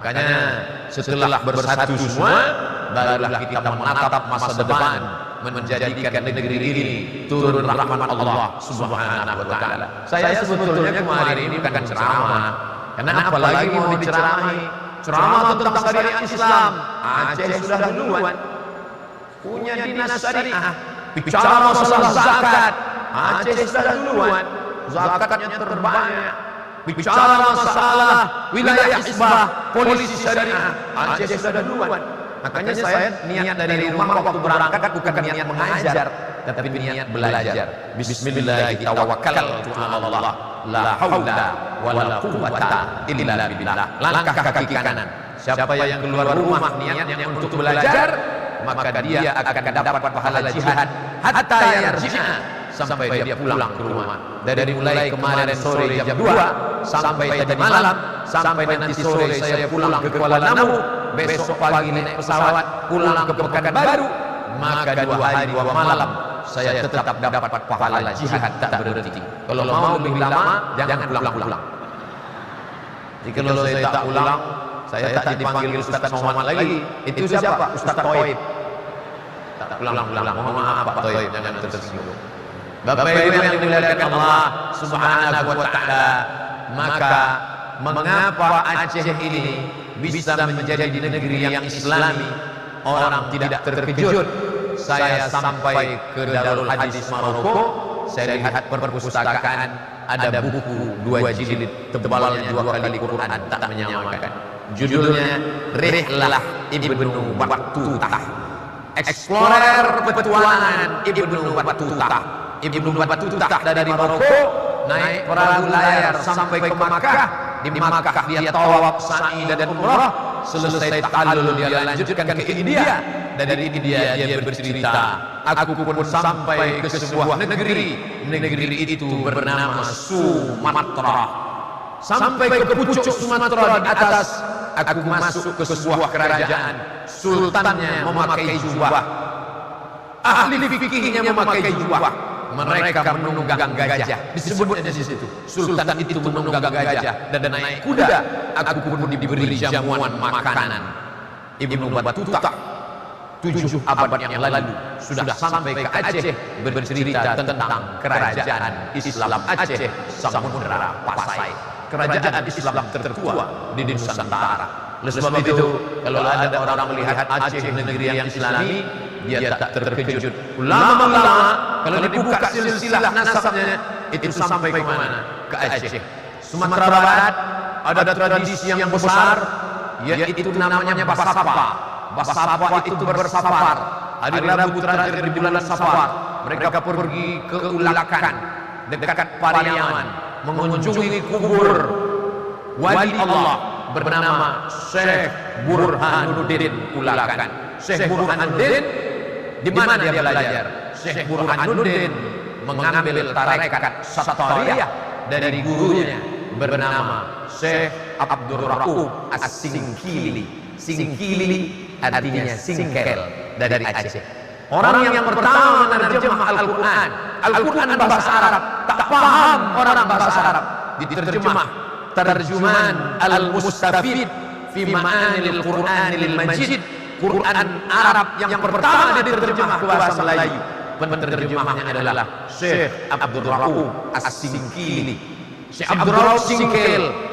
Makanya setelah bersatu semua, barulah kita menatap masa depan, menjadikan negeri ini turun rahmat Allah Subhanahu wa taala. Saya sebetulnya kemarin ini bukan ceramah, karena apalagi mau diceramahi. Ceramah tentang syariat Islam, Aceh sudah duluan. Punya dinas syariah. Bicara masalah zakat, Aceh sudah duluan. Zakatnya terbanyak. Bicara masalah wilayah isbah, polisi syariah, Aceh sudah duluan. Makanya saya niat dari rumah waktu berangkat bukan niat mengajar, tapi niat belajar. Bismillahirrahmanirrahim. La haula wala quwwata illa billah. Langkah kaki kanan. Siapa yang keluar rumah niatnya untuk belajar, maka dia akan dapat pahala jihad hatta yarji'a, sampai dia pulang ke rumah. Dari mulai kemarin sore jam 2 sampai tadi malam, sampai nanti sore saya pulang ke Kuala Namu, besok pagi naik pesawat pulang ke Pekanbaru, maka 2 hari 2 malam saya tetap dapat pahala jihad tak berhenti. Kalau mau lebih lama, jangan pulang-pulang. Jadi kalau saya tak pulang, saya tak dipanggil Ustaz Somad lagi. Itu siapa? Ustaz Toib. Tak pulang-pulang. Mohon maaf Pak Toib, jangan tersinggung. Bapak Ibu yang dimuliakan Allah Subhanahu wa taala, maka mengapa Aceh ini bisa menjadi negeri yang Islami? Orang tidak terkejut. Saya sampai ke Darul Hadis Maroko, saya lihat perpustakaan, ada buku 2 jilid tebalnya 2 kali Quran, tak menyamakan. Judulnya Rihlah Ibnu Battutah, Explorer Petualangan Ibnu Battutah. Ibnu Battutah dari Maroko naik perahu layar sampai ke Makkah. Di Makkah dia tawaf, sa'i dan umrah. Selesai tahallul dia lanjutkan ke India. Dari India dia bercerita, aku pun sampai ke sebuah negeri. Negeri itu bernama Sumatra. Sampai ke pucuk Sumatera di atas, aku masuk ke sebuah kerajaan. Sultannya memakai jubah, ahli fikihnya memakai jubah. Mereka menunggang gajah. Disebutnya di situ, Sultan itu menunggang gajah dan naik kuda. Aku pun diberi jamuan makanan. Ibnu Battutah 7 abad yang lalu sudah sampai ke Aceh, bercerita tentang kerajaan Islam Aceh Samudra Pasai, kerajaan Islam tertua di Nusantara. Oleh sebab itu, kalau ada orang melihat Aceh negeri yang Islami, dia tak terkejut. Lama-lama kalau dibuka silsilah nasabnya, itu sampai ke mana? Ke Aceh. Sumatera Barat ada tradisi yang besar, yaitu namanya Basapa. Basapa itu bersafar. Hari Rabu terakhir di bulan Safar, mereka pergi ke Ulakan, dekat Pariaman, mengunjungi kubur wali Allah bernama Syekh Burhanuddin Ulakan. Syekh Burhanuddin di mana dia belajar? Syekh Burhanuddin mengambil tarekat Satariyah dari gurunya bernama Syekh Abdul Rauf As-Singkili. Singkili artinya singkel dari Aceh. Orang yang pertama menerjemah Al-Quran. Al-Quran bahasa Arab, tak paham orang bahasa Arab. Diterjemah Tarjuman Al-Mustafid fi Ma'anil Qur'anil Majid. Quran Arab yang pertama diterjemah ke bahasa Melayu. Penerjemahnya adalah Syekh Abdul Rauf As-Singkili. Syekh Abdul Rauf Singkel